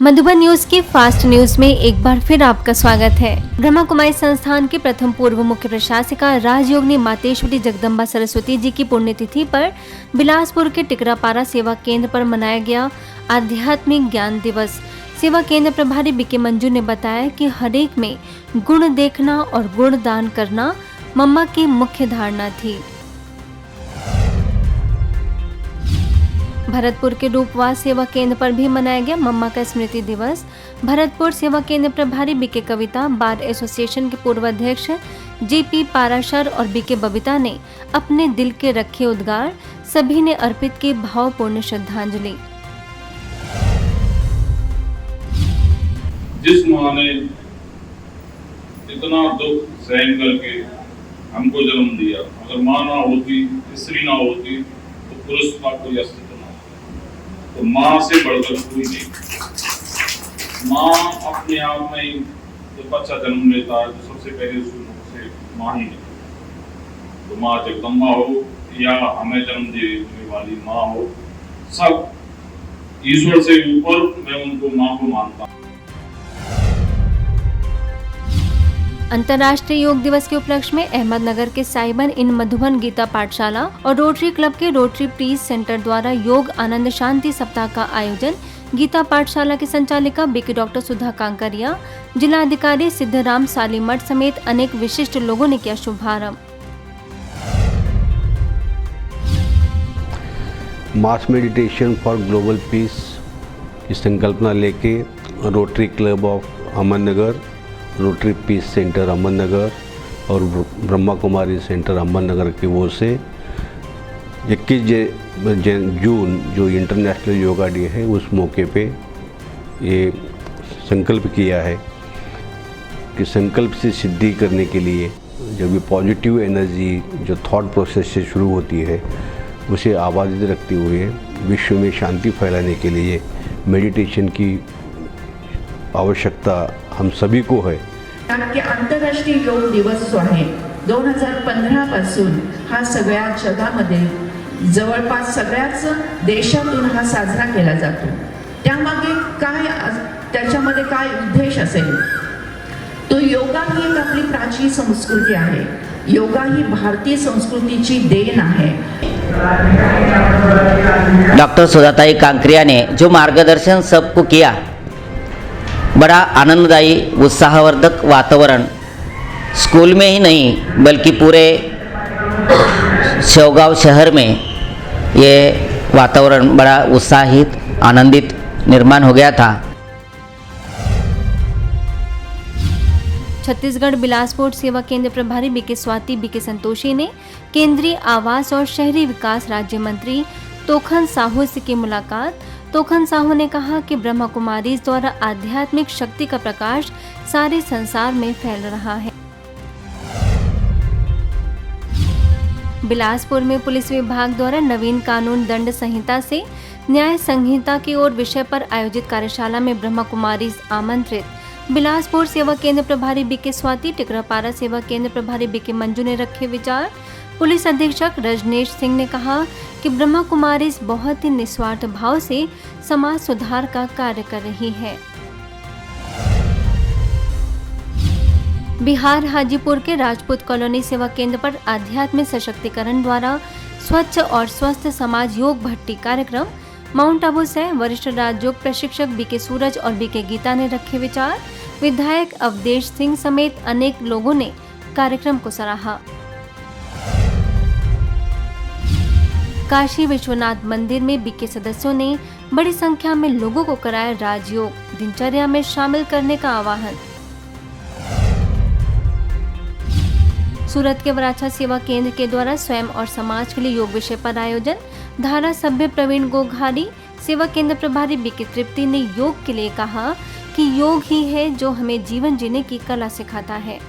Madhuban news की fast news में एक बार फिर आपका स्वागत है। ब्रह्मा कुमारी संस्थान की प्रथम पूर्व मुख्य प्रशासिका राजयोगिनी मातेश्वरी जगदम्बा सरस्वती जी की पुण्यतिथि पर बिलासपुर के टिकरापारा सेवा केंद्र पर मनाया गया आध्यात्मिक ज्ञान दिवस। सेवा केंद्र प्रभारी बीके मंजू ने बताया कि हरेक में गुण देखना और गुण दान करना मम्मा की मुख्य धारणा थी। भरतपुर के रूपवास सेवा केंद्र पर भी मनाया गया मम्मा का स्मृति दिवस। भरतपुर सेवा केंद्र प्रभारी बीके कविता, बार एसोसिएशन के पूर्व अध्यक्ष जेपी पाराशर और बीके बबीता ने अपने दिल के रखे उद्गार, सभी ने अर्पित की भावपूर्ण श्रद्धांजलि। जिस माँ ने इतना दुख सहन करके हमको जन्म दिया, अगर माँ ना होती, स्त्री ना होती तो पुरुष का कोई अस्तित्व ना होता। तो माँ से बढ़कर कोई नहीं। माँ अपने आप में ही जब बच्चा जन्म लेता है तो सबसे पहले उससे माँ ही निकलती। तो माँ जगदम्बा हो या हमें जन्म देने वाली माँ हो, सब ईश्वर से ऊपर मैं उनको माँ को मानता हूँ। अंतर्राष्ट्रीय योग दिवस के उपलक्ष्य में अहमदनगर के साइबन इन मधुबन गीता पाठशाला और रोटरी क्लब के रोटरी पीस सेंटर द्वारा योग आनंद शांति सप्ताह का आयोजन। गीता पाठशाला की संचालिका बीके डॉक्टर सुधा कांकरिया, जिला अधिकारी सिद्धराम सालीमठ समेत अनेक विशिष्ट लोगों ने किया शुभारंभ। Mass meditation for global peace की संकल्पना लेके Rotary Club of Ahmednagar, Rotary peace centre Ahmednagar और ब्रह्मा कुमारी सेंटर अहमदनगर की ओर से 21 जून जो इंटरनेशनल योगा डे है, उस मौके पे ये संकल्प किया है कि संकल्प से सिद्धि करने के लिए जब ये पॉजिटिव एनर्जी जो थॉट प्रोसेस से शुरू होती है उसे आबादित रखते हुए विश्व में शांति फैलाने के लिए मेडिटेशन की आवश्यकता हम सभी को है। आंतरराष्ट्रीय योग दिवस जो आहे 2015 पासून हा सगळ्या जगामध्ये जवळपास सगळ्याच देशातून हा साजरा केला जातो। त्यामागे काय, त्याच्यामध्ये काय उद्देश असेल तो योगा ही एक आपली प्राचीन संस्कृती आहे। योगा ही भारतीय संस्कृतीची देण आहे। डॉक्टर सुधाताई कांकरिया ने जो मार्गदर्शन सबको किया, बड़ा आनंददायी उत्साहवर्धक वातावरण स्कूल में ही नहीं बल्कि पूरे शेवगांव शहर में ये वातावरण बड़ा उत्साहित आनंदित निर्माण हो गया था। छत्तीसगढ़ बिलासपुर सेवा केंद्र प्रभारी बीके स्वाति बीके संतोषी ने केंद्रीय आवास और शहरी विकास राज्य मंत्री तोखन साहू से की मुलाकात। तोखन साहू ने कहा कि ब्रह्मा कुमारी द्वारा आध्यात्मिक शक्ति का प्रकाश सारे संसार में फैल रहा है। बिलासपुर में पुलिस विभाग द्वारा नवीन कानून दंड संहिता से न्याय संहिता की ओर विषय पर आयोजित कार्यशाला में ब्रह्मा कुमारी आमंत्रित। बिलासपुर सेवा केंद्र प्रभारी बीके स्वाति, टिकरापारा सेवा केंद्र प्रभारी बीके मंजू ने रखे विचार। पुलिस अधीक्षक रजनेश सिंह ने कहा कि ब्रह्मा कुमारी बहुत ही निस्वार्थ भाव से समाज सुधार का कार्य कर रही है। बिहार हाजीपुर के राजपूत कॉलोनी सेवा केंद्र पर आध्यात्मिक सशक्तिकरण द्वारा स्वच्छ और स्वस्थ समाज योग भट्टी कार्यक्रम। माउंट आबू से वरिष्ठ राजयोग प्रशिक्षक बीके सूरज और बीके गीता ने रखे विचार। विधायक अवधेश सिंह समेत अनेक लोगों ने कार्यक्रम को सराहा। काशी विश्वनाथ मंदिर में बीके सदस्यों ने बड़ी संख्या में लोगों को कराया राजयोग, दिनचर्या में शामिल करने का आह्वान। सूरत के वराछा सेवा केंद्र के द्वारा स्वयं और समाज के लिए योग विषय पर आयोजन। धारा सभ्य प्रवीण गोघारी, सेवा केंद्र प्रभारी बीके तृप्ति ने योग के लिए कहा कि योग ही है जो हमें जीवन जीने की कला सिखाता है।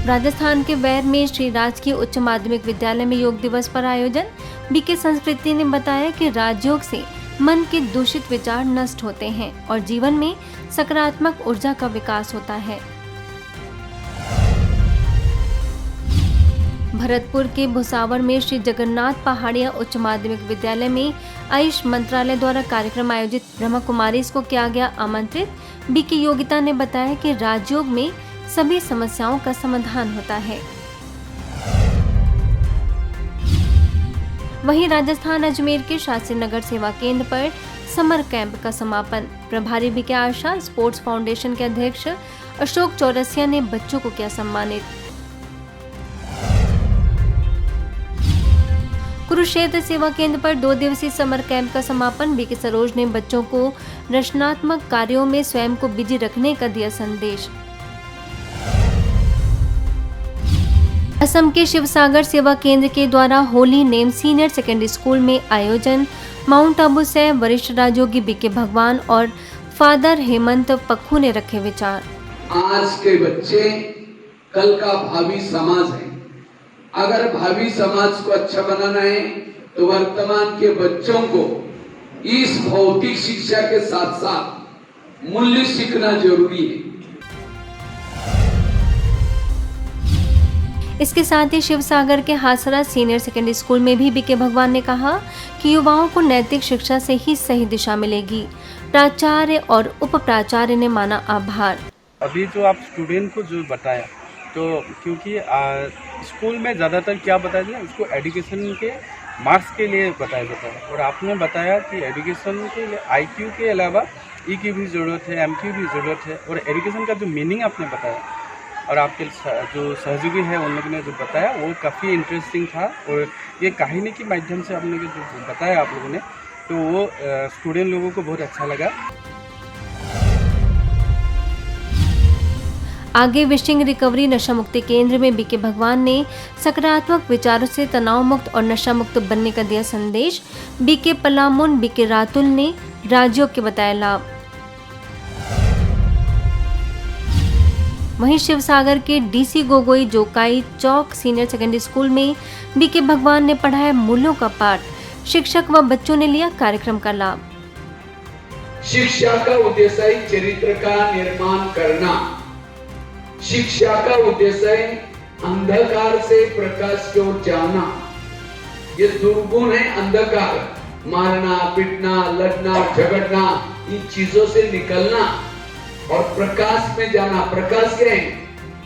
राजस्थान के वैर में श्री राजकीय उच्च माध्यमिक विद्यालय में योग दिवस पर आयोजन। बीके संस्कृति ने बताया कि राजयोग से मन के दूषित विचार नष्ट होते हैं और जीवन में सकारात्मक ऊर्जा का विकास होता है। भरतपुर के भुसावर में श्री जगन्नाथ पहाड़िया उच्च माध्यमिक विद्यालय में आयुष मंत्रालय द्वारा कार्यक्रम आयोजित ब्रह्मा कुमारीज को किया गया आमंत्रित। बीके योगिता ने बताया कि राजयोग में सभी समस्याओं का समाधान होता है। वहीं राजस्थान अजमेर के शास्त्री नगर सेवा केंद्र पर समर कैंप का समापन। प्रभारी बीके आशा स्पोर्ट्स फाउंडेशन के अध्यक्ष अशोक चौरसिया ने बच्चों को किया सम्मानित। कुरुक्षेत्र सेवा केंद्र पर 2 दिवसीय समर कैंप का समापन। बीके सरोज ने बच्चों को रचनात्मक कार्यों में स्वयं को बिजी रखने का दिया संदेश। असम के शिवसागर सेवा केंद्र के द्वारा holy name senior secondary school में आयोजन। माउंट आबू से वरिष्ठ राजयोगी बीके भगवान और फादर हेमंत पक्खू ने रखे विचार। आज के बच्चे कल का भावी समाज है। अगर भावी समाज को अच्छा बनाना है तो वर्तमान के बच्चों को इस भौतिक शिक्षा के साथ साथ मूल्य सीखना जरूरी है। इसके साथ ही शिवसागर के हासरा सीनियर सेकेंडरी स्कूल में भी बीके भगवान ने कहा कि युवाओं को नैतिक शिक्षा से ही सही दिशा मिलेगी। प्राचार्य और उप प्राचार्य ने माना आभार। अभी जो आप स्टूडेंट को जो बताया, तो क्योंकि स्कूल में ज़्यादातर क्या बताया जाए, उसको एजुकेशन के मार्क्स के लिए बताया जाता है, और आपने बताया कि एजुकेशन के लिए IQ के अलावा E की भी ज़रूरत है, MQ भी ज़रूरत है, और एजुकेशन का जो मीनिंग आपने बताया और आपके जो सहयोगी है उन लोगों ने जो बताया वो काफ़ी इंटरेस्टिंग था। और ये कहानी के माध्यम से आपने जो बताया आप लोगों ने, तो वो स्टूडेंट लोगों को बहुत अच्छा लगा। आगे विशिंग रिकवरी नशा मुक्ति केंद्र में बीके भगवान ने सकारात्मक विचारों से तनाव मुक्त और नशा मुक्त बनने का दिया संदेश। बीके पलामुन बीके रातुल ने राजयोग के बताया लाभ। वहीं शिवसागर के DC गोगोई जोकाई चौक सीनियर सेकेंडरी स्कूल में बीके भगवान ने पढ़ाया मूल्यों का पाठ। शिक्षक व बच्चों ने लिया कार्यक्रम का लाभ। शिक्षा का उद्देश्य है चरित्र का निर्माण करना। शिक्षा का उद्देश्य है अंधकार से प्रकाश की ओर जाना। ये दुर्गुण है अंधकार, मारना, पीटना, लड़ना, झगड़ना, इन चीजों से निकलना और प्रकाश में जाना। प्रकाश क्या है?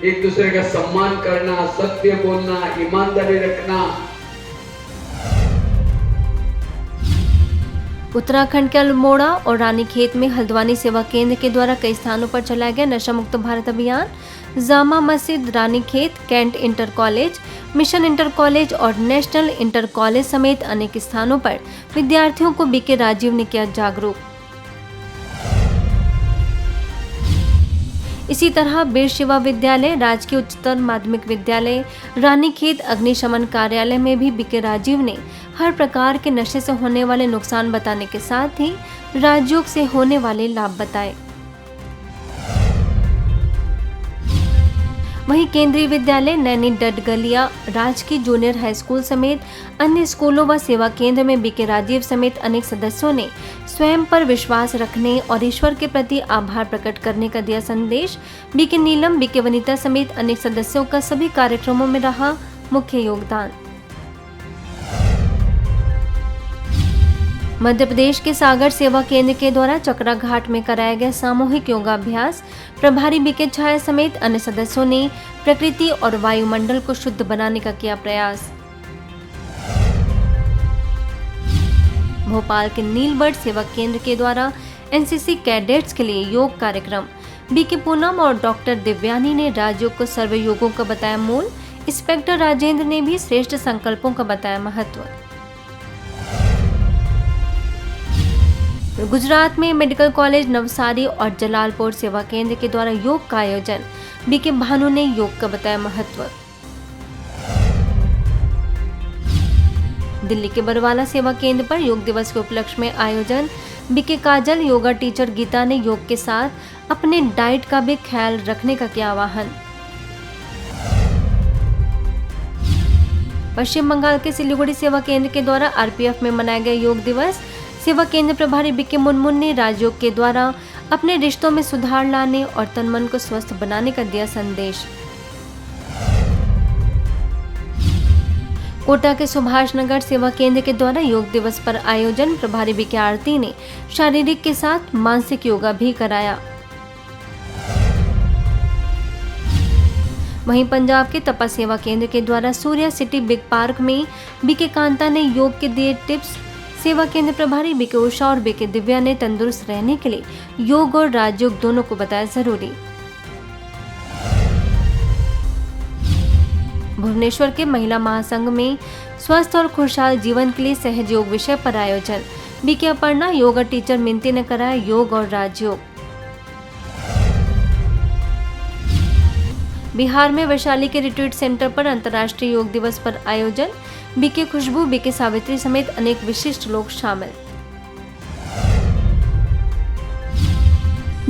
एक दूसरे का सम्मान करना, सत्य बोलना, ईमानदारी रखना। उत्तराखंड के अल्मोड़ा और रानीखेत में हल्द्वानी सेवा केंद्र के द्वारा कई स्थानों पर चलाया गया नशा मुक्त भारत अभियान। Jama Masjid, Ranikhet, cantt inter college, mission inter college और नेशनल इंटर कॉलेज समेत अनेक स्थानों पर विद्यार्थियों को बीके राजीव ने किया जागरूक। इसी तरह बीर शिवा विद्यालय, राजकीय उच्चतर माध्यमिक विद्यालय, रानीखेत अग्निशमन कार्यालय में भी बीके राजीव ने हर प्रकार के नशे से होने वाले नुकसान बताने के साथ ही राजयोग से होने वाले लाभ बताए। वहीं केंद्रीय विद्यालय नैनी डडगलिया, राजकीय जूनियर हाई स्कूल समेत अन्य स्कूलों व सेवा केंद्र में बीके राजीव समेत अनेक सदस्यों ने स्वयं पर विश्वास रखने और ईश्वर के प्रति आभार प्रकट करने का दिया संदेश। बीके नीलम, बीके वनिता समेत अनेक सदस्यों का सभी कार्यक्रमों में रहा मुख्य योगदान। मध्य प्रदेश के सागर सेवा केंद्र के द्वारा चकरा घाट में कराया गया सामूहिक योगाभ्यास। प्रभारी बीके छाया समेत अन्य सदस्यों ने प्रकृति और वायुमंडल को शुद्ध बनाने का किया प्रयास। भोपाल के नीलबर्ड सेवा केंद्र के द्वारा NCC कैडेट्स के लिए योग कार्यक्रम। बीके पूनम और डॉक्टर दिव्यानी ने राजयोग को सर्व योगों का बताया मूल। इंस्पेक्टर राजेंद्र ने भी श्रेष्ठ संकल्पों का बताया महत्व। गुजरात में मेडिकल कॉलेज नवसारी और जलालपुर सेवा केंद्र के द्वारा योग का आयोजन। बीके भानु ने योग का बताया महत्व। दिल्ली के बरवाला सेवा केंद्र पर योग दिवस के उपलक्ष्य में आयोजन। बीके काजल, योगा टीचर गीता ने योग के साथ अपने डाइट का भी ख्याल रखने का किया आह्वान। पश्चिम बंगाल के सिलीगुड़ी सेवा केंद्र के द्वारा RPF में मनाया गया योग दिवस। सेवा केंद्र प्रभारी बीके मुनमुन ने राजयोग के द्वारा अपने रिश्तों में सुधार लाने और तन मन को स्वस्थ बनाने का दिया संदेश। कोटा के सुभाष नगर सेवा केंद्र के द्वारा योग दिवस पर आयोजन, प्रभारी बीके आरती ने शारीरिक के साथ मानसिक योगा भी कराया। वहीं पंजाब के तपा सेवा केंद्र के द्वारा सूर्या सिटी बिग पार्क में बीके कांता ने योग के दिए टिप्स। सेवा केंद्र प्रभारी बीके उषा और बीके दिव्या ने तंदुरुस्त रहने के लिए योग और राजयोग दोनों को बताया जरूरी। भुवनेश्वर के महिला महासंघ में स्वस्थ और खुशहाल जीवन के लिए सहज योग विषय पर आयोजन, बीके अपर्णा योगा टीचर मिंती ने कराया योग और राजयोग। बिहार में वैशाली के रिट्रीट सेंटर पर अंतर्राष्ट्रीय योग दिवस पर आयोजन, बीके खुशबू, बीके सावित्री समेत अनेक विशिष्ट लोग शामिल।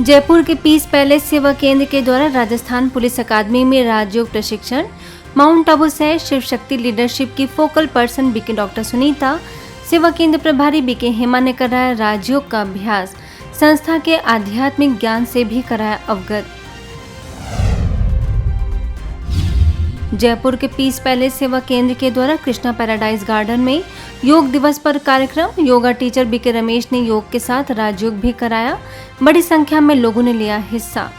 जयपुर के पीस पैलेस सेवा केंद्र के द्वारा राजस्थान पुलिस अकादमी में राजयोग प्रशिक्षण, माउंट आबू से शिव शक्ति लीडरशिप की focal person BK doctor Sunita, सेवा केंद्र प्रभारी बीके हेमा ने कराया राजयोग का अभ्यास, संस्था के आध्यात्मिक ज्ञान से भी कराया अवगत। जयपुर के पीस पैलेस सेवा केंद्र के द्वारा कृष्णा पैराडाइज गार्डन में योग दिवस पर कार्यक्रम, योगा टीचर बीके रमेश ने योग के साथ राजयोग भी कराया, बड़ी संख्या में लोगों ने लिया हिस्सा।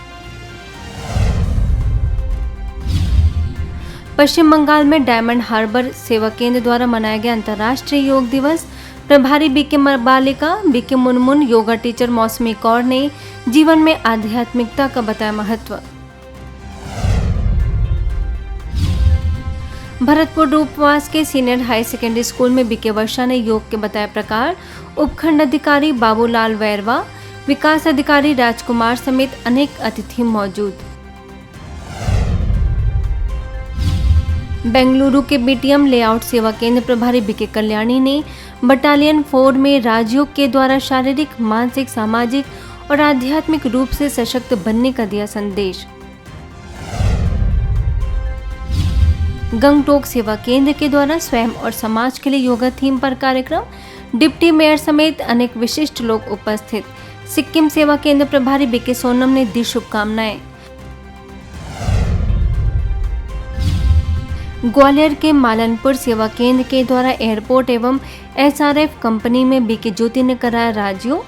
पश्चिम बंगाल में डायमंड हार्बर सेवा केंद्र द्वारा मनाया गया अंतर्राष्ट्रीय योग दिवस, प्रभारी बीके बालिका, बीके मुनमुन, योगा टीचर मौसमी कौर ने जीवन में आध्यात्मिकता का बताया महत्व। भरतपुर रूपवास के सीनियर हाई सेकेंडरी स्कूल में बीके वर्षा ने योग के बताए प्रकार, उपखंड अधिकारी बाबूलाल वैरवा, विकास अधिकारी राजकुमार समेत अनेक अतिथि मौजूद। बेंगलुरु के बीटीएम लेआउट सेवा केंद्र प्रभारी बीके कल्याणी ने बटालियन 4 में राजयोग के द्वारा शारीरिक, मानसिक, सामाजिक और आध्यात्मिक रूप से सशक्त बनने का दिया संदेश। गंगटोक सेवा केंद्र के द्वारा स्वयं और समाज के लिए योगा थीम पर कार्यक्रम, डिप्टी मेयर समेत अनेक विशिष्ट लोग उपस्थित। सिक्किम सेवा केंद्र प्रभारी बीके सोनम ने दी शुभकामनाएं। ग्वालियर के मालनपुर सेवा केंद्र के द्वारा एयरपोर्ट एवं एसआरएफ कंपनी में बीके ज्योति ने कराया राजयोग,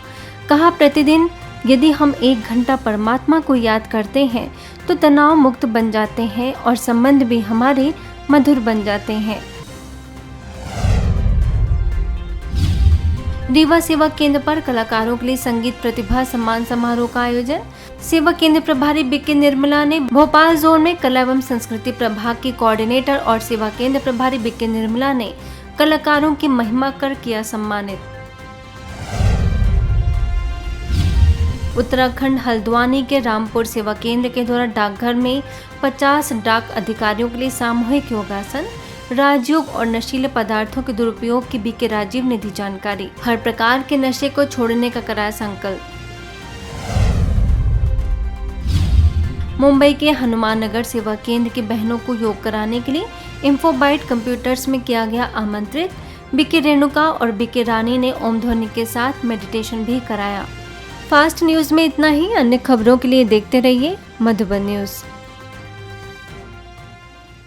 कहा प्रतिदिन यदि हम 1 घंटा परमात्मा को याद करते हैं तो तनाव मुक्त बन जाते हैं और संबंध भी हमारे मधुर बन जाते हैं। रीवा सेवा केंद्र पर कलाकारों के लिए संगीत प्रतिभा सम्मान समारोह का आयोजन, सेवा केंद्र प्रभारी बीके निर्मला ने भोपाल जोन में कला एवं संस्कृति प्रभाग की कोऑर्डिनेटर और सेवा केंद्र प्रभारी बीके निर्मला ने कलाकारों की महिमा कर किया सम्मानित। उत्तराखंड हल्द्वानी के रामपुर सेवा केंद्र के द्वारा डाकघर में 50 डाक अधिकारियों के लिए सामूहिक योगासन, राजयोग और नशीले पदार्थों के दुरुपयोग की बीके राजीव ने दी जानकारी। हर प्रकार के नशे को छोड़ने का कराया संकल्प। मुंबई के हनुमान नगर सेवा केंद्र की बहनों को योग कराने के लिए इंफोबाइट कंप्यूटर्स में किया गया आमंत्रित। बीके रेणुका और बीके रानी ने ओम ध्वनि के साथ मेडिटेशन भी कराया। फास्ट न्यूज में इतना ही। अन्य खबरों के लिए देखते रहिए मधुबन न्यूज।